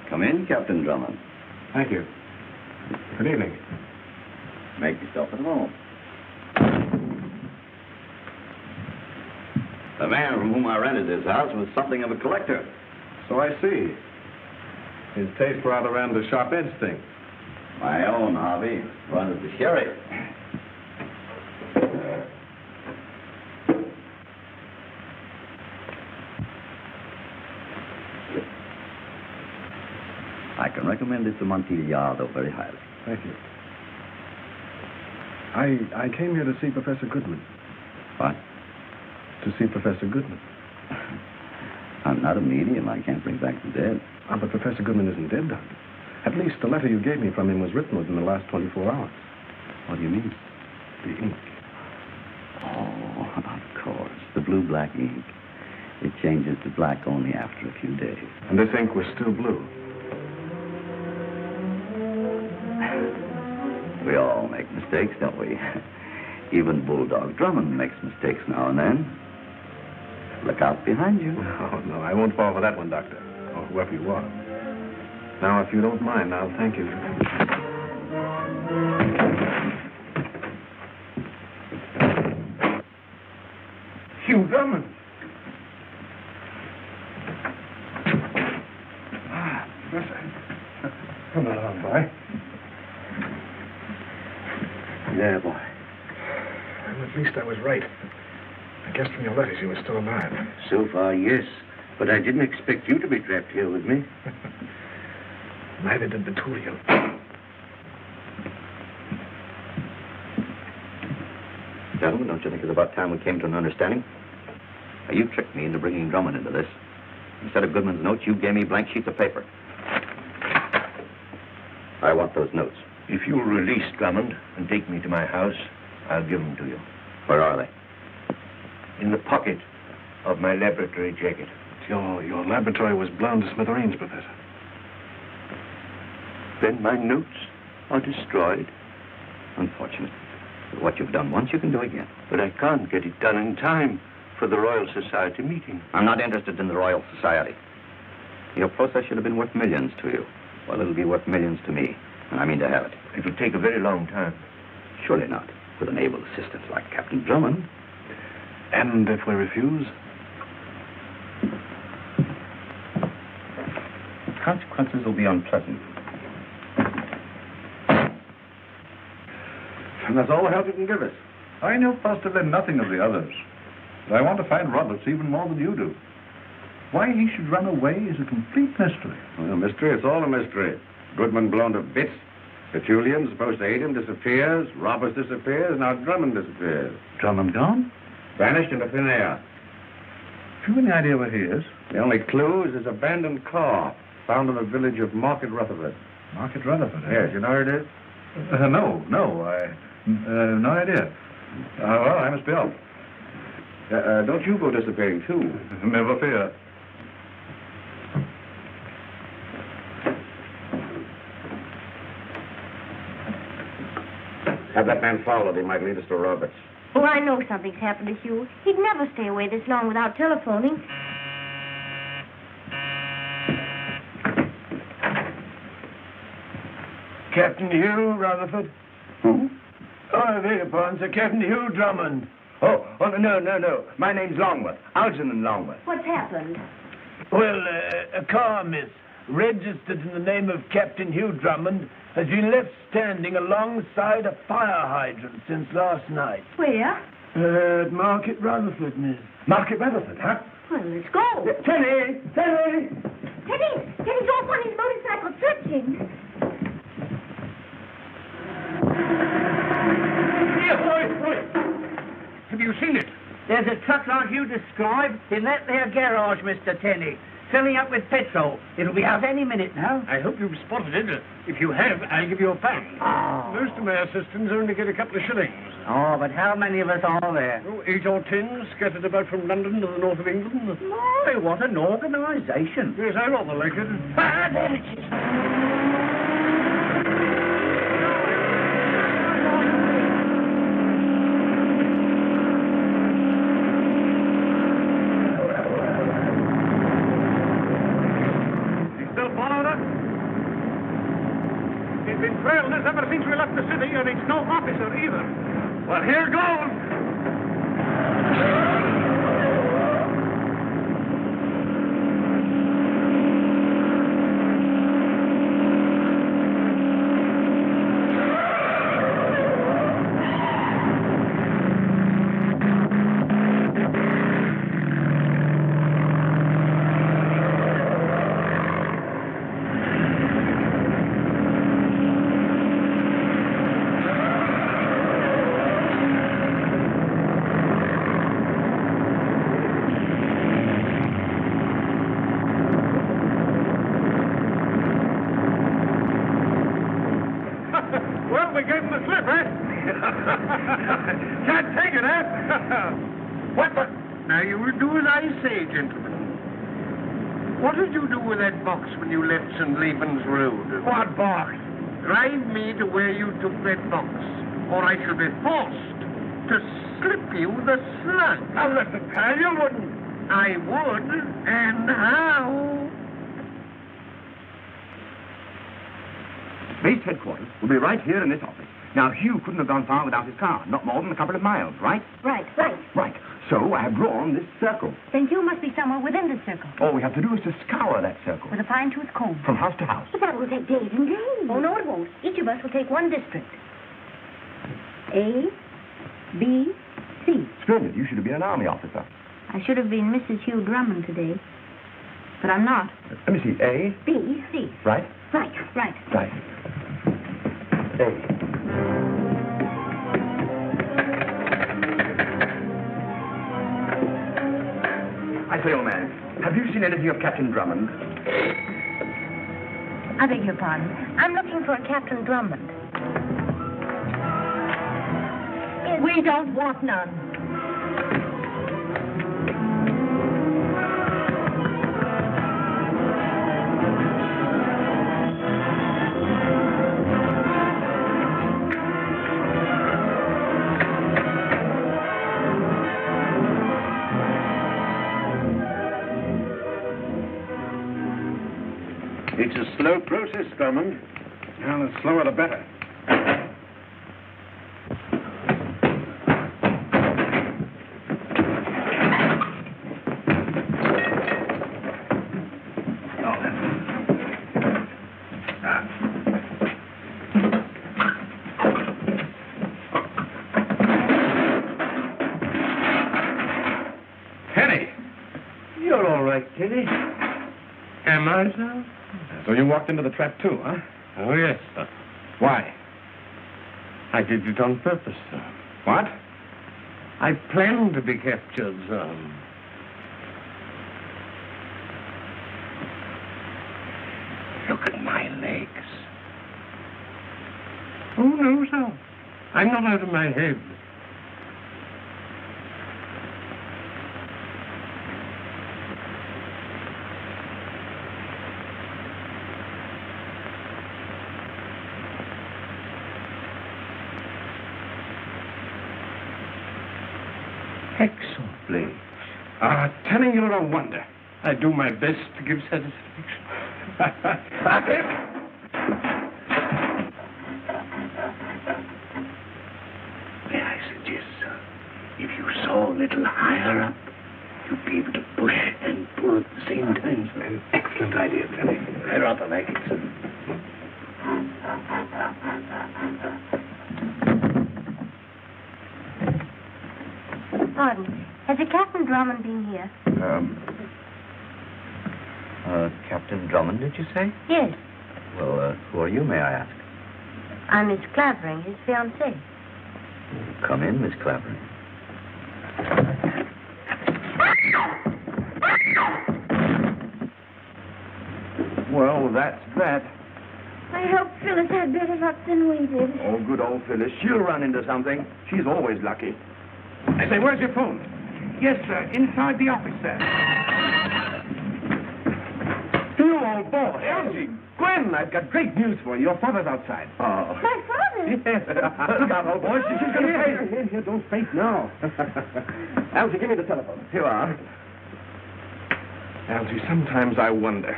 Come in, Captain Drummond. Thank you. Good evening. Make yourself at home. The man from whom I rented this house was something of a collector. So I see. His taste rather ran the sharp-edged thing. My own hobby runs the sherry. I can recommend it to Montiliado very highly. Thank you. I came here to see Professor Goodman. What? To see Professor Goodman. I'm not a medium. I can't bring back the dead. Ah, but Professor Goodman isn't dead, Doctor. At least the letter you gave me from him was written within the last 24 hours. What do you mean? The ink. Oh, of course. The blue-black ink. It changes to black only after a few days. And this ink was still blue. We all make mistakes, don't we? Even Bulldog Drummond makes mistakes now and then. Look out behind you. Oh, no, I won't fall for that one, Doctor. Or whoever you are. Now, if you don't mind, I'll thank you. Hugh Drummond. Come along, boy. Yeah, boy. Well, at least I was right. I guessed from your letters you were still alive. So far, yes. But I didn't expect you to be trapped here with me. Neither did the two of you. Gentlemen, don't you think it's about time we came to an understanding? Now, you tricked me into bringing Drummond into this. Instead of Goodman's notes, you gave me blank sheets of paper. I want those notes. If you'll release Drummond and take me to my house, I'll give them to you. Where are they? In the pocket of my laboratory jacket. Your laboratory was blown to smithereens, Professor. Then my notes are destroyed. Unfortunate. But what you've done once, you can do again. But I can't get it done in time for the Royal Society meeting. I'm not interested in the Royal Society. Your process should have been worth millions to you. Well, it'll be worth millions to me, and I mean to have it. It'll take a very long time. Surely not, with an able assistant like Captain Drummond. And if we refuse? Consequences will be unpleasant. And that's all the help you can give us. I know positively nothing of the others. But I want to find Roberts even more than you do. Why he should run away is a complete mystery. Well, mystery, it's all a mystery. Goodman blown to bits. Tertullian, supposed to hate him, disappears. Roberts disappears. Now Drummond disappears. Drummond gone? Vanished into thin air. Have you any idea where he is? The only clue is his abandoned car, found in the village of Market Rutherford. Market Rutherford, eh? Yes, you know where it is? No. No idea. Well, I must be off. Don't you go disappearing, too. Never fear. Have that man followed. He might lead us to Roberts. Oh, I know something's happened to Hugh. He'd never stay away this long without telephoning. Captain Hugh Rutherford? Who? Oh, thereupon, Sir Captain Hugh Drummond. Oh, no. My name's Longworth. Algernon Longworth. What's happened? Well, a car, miss, registered in the name of Captain Hugh Drummond, has been left standing alongside a fire hydrant since last night. Where? At Market Rutherford, miss. Market Rutherford, huh? Well, let's go. Teddy! Teddy's off on his motorcycle searching. Have you seen it? There's a truck like you described in that there garage, Mr. Tenney, filling up with petrol. It'll be out any minute now. I hope you've spotted it. If you have, I'll give you a pound. Oh. Most of my assistants only get a couple of shillings. Oh, but how many of us are there? Oh, 8 or 10 scattered about from London to the north of England. My, what an organisation. Yes, I rather like it. Ah, there it is. He's been trailing us ever since we left the city, and it's no officer either. Well, here goes. What the... Now, you will do as I say, gentlemen. What did you do with that box when you left St. Leven's Road? What box? Drive me to where you took that box, or I shall be forced to slip you the slug. Oh, listen, pal, you wouldn't. I would, and how? Base headquarters will be right here in this office. Now, Hugh couldn't have gone far without his car, not more than a couple of miles, right? Right. Right. So I have drawn this circle. Then you must be somewhere within the circle. All we have to do is to scour that circle. With a fine-tooth comb. From house to house. But that will take days and days. Oh, no, it won't. Each of us will take one district. A, B, C. Splendid. You should have been an army officer. I should have been Mrs. Hugh Drummond today. But I'm not. Let me see. A. B, C. Right? Right. A. I say, old man, have you seen anything of Captain Drummond? I beg your pardon. I'm looking for a Captain Drummond. We don't want none. It's a slow process, Drummond. Well, the slower the better. Tenny! You're all right, Tenny. Am I, sir? So you walked into the trap, too, huh? Oh, yes, sir. Why? I did it on purpose, sir. What? I planned to be captured, sir. Look at my legs. Oh, no, sir. I'm not out of my head. Excellently. Tenny, you're a wonder. I do my best to give satisfaction. May I suggest, sir, if you saw a little higher up, you'd be able to push and pull at the same time, sir. An excellent idea, Tenny. I rather like it, sir. Pardon. Has a Captain Drummond been here? Captain Drummond, did you say? Yes. Well, who are you, may I ask? I'm Miss Clavering, his fiancée. Come in, Miss Clavering. Well, that's that. I hope Phyllis had better luck than we did. Oh, good old Phyllis. She'll run into something. She's always lucky. I say, where's your phone? Yes, sir. Inside the office, sir. You old boy. Elsie, Gwen, I've got great news for you. Your father's outside. Oh. My father? Yes. Look out, old boy. She's going to faint. Here, don't faint now. Elsie, give me the telephone. Here you are. Algy, sometimes I wonder.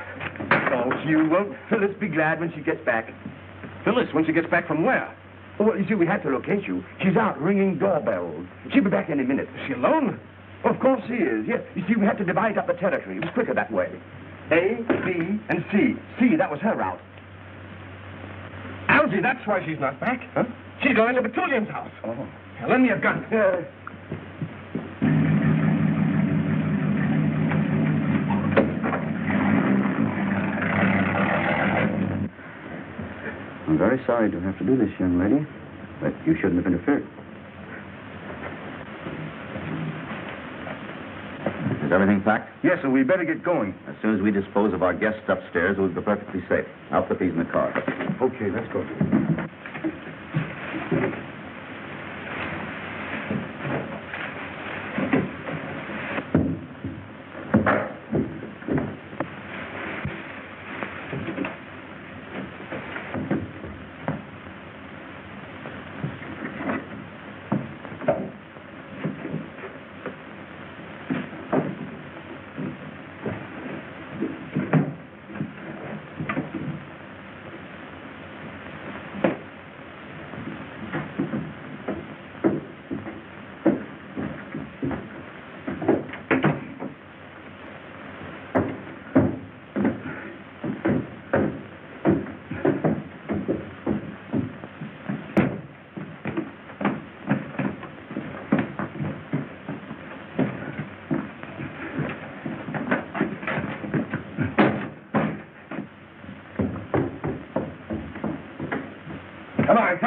Oh, Hugh, won't Phyllis be glad when she gets back? Phyllis, when she gets back from where? Oh, you see, we had to locate you. She's out ringing doorbells. She'll be back any minute. Is she alone? Of course she is, yes. You see, we had to divide up the territory. It was quicker that way. A, B, and C. C, that was her route. Algy, that's why she's not back. Huh? She's going to Betullian's house. Oh. Now, lend me a gun. I'm very sorry to have to do this, young lady, but you shouldn't have interfered. Is everything packed? Yes, sir, we better get going. As soon as we dispose of our guests upstairs, we'll be perfectly safe. I'll put these in the car. Okay, let's go.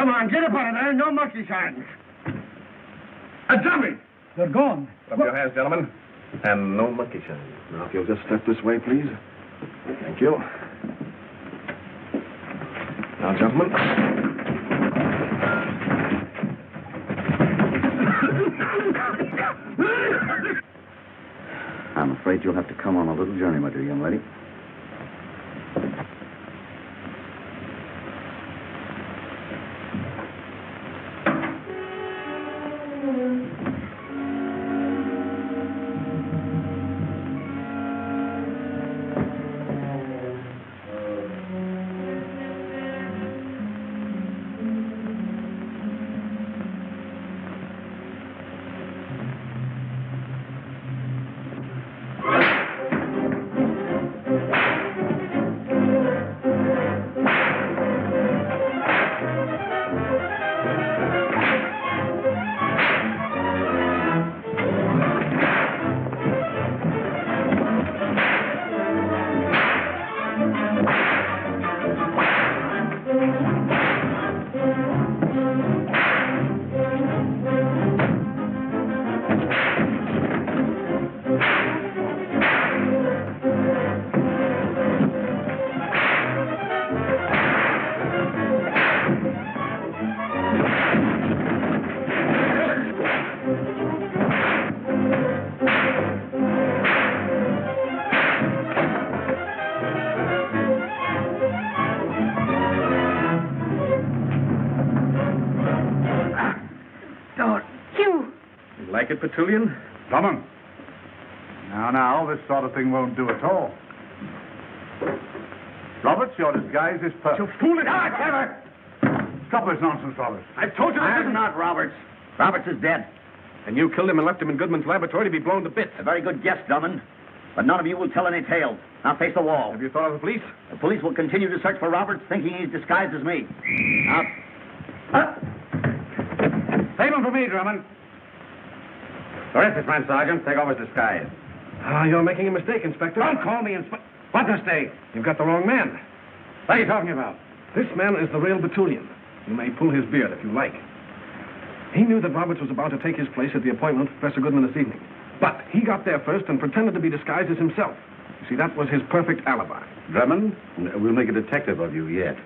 Come on, get up out of there. No monkey shines. Drummond! They're gone. Up your hands, gentlemen. And no monkey shine. Now, if you'll just step this way, please. Thank you. Now, gentlemen. I'm afraid you'll have to come on a little journey, my dear young lady. Petulian? Drummond. Now, this sort of thing won't do at all. Roberts, your disguise is perfect. You foolish... Trevor! Stop this nonsense, Roberts. I've told you this I'm not Roberts. Roberts is dead. And you killed him and left him in Goodman's laboratory to be blown to bits. A very good guess, Drummond. But none of you will tell any tales. Now face the wall. Have you thought of the police? The police will continue to search for Roberts, thinking he's disguised as me. Now... Save him for me, Drummond. Arrest this man, Sergeant. Take off his disguise. Ah, you're making a mistake, Inspector. Don't call me Inspector. What mistake? You've got the wrong man. What are you talking about? This man is the real Betulian. You may pull his beard if you like. He knew that Roberts was about to take his place at the appointment with Professor Goodman this evening. But he got there first and pretended to be disguised as himself. You see, that was his perfect alibi. Drummond, we'll make a detective of you yet.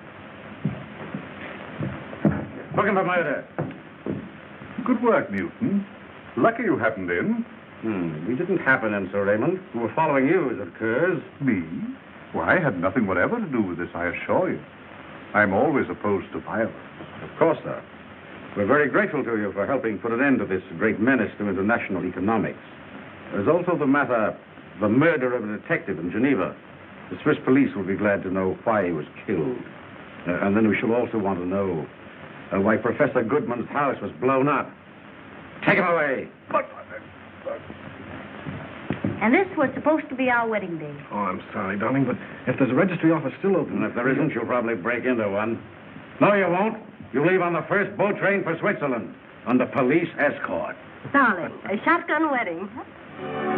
Looking for murder. Good work, Newton. Lucky you happened in. We didn't happen in, Sir Raymond. We were following you, as it occurs. Me? Why, I had nothing whatever to do with this, I assure you. I'm always opposed to violence. Of course, sir. We're very grateful to you for helping put an end to this great menace to international economics. There's also the matter, the murder of a detective in Geneva. The Swiss police will be glad to know why he was killed. And then we shall also want to know why Professor Goodman's house was blown up. Take him away. And this was supposed to be our wedding day. Oh, I'm sorry, darling, but if there's a registry office still open... And if there isn't, you'll probably break into one. No, you won't. You leave on the first boat train for Switzerland under police escort. Darling, a shotgun wedding. Huh?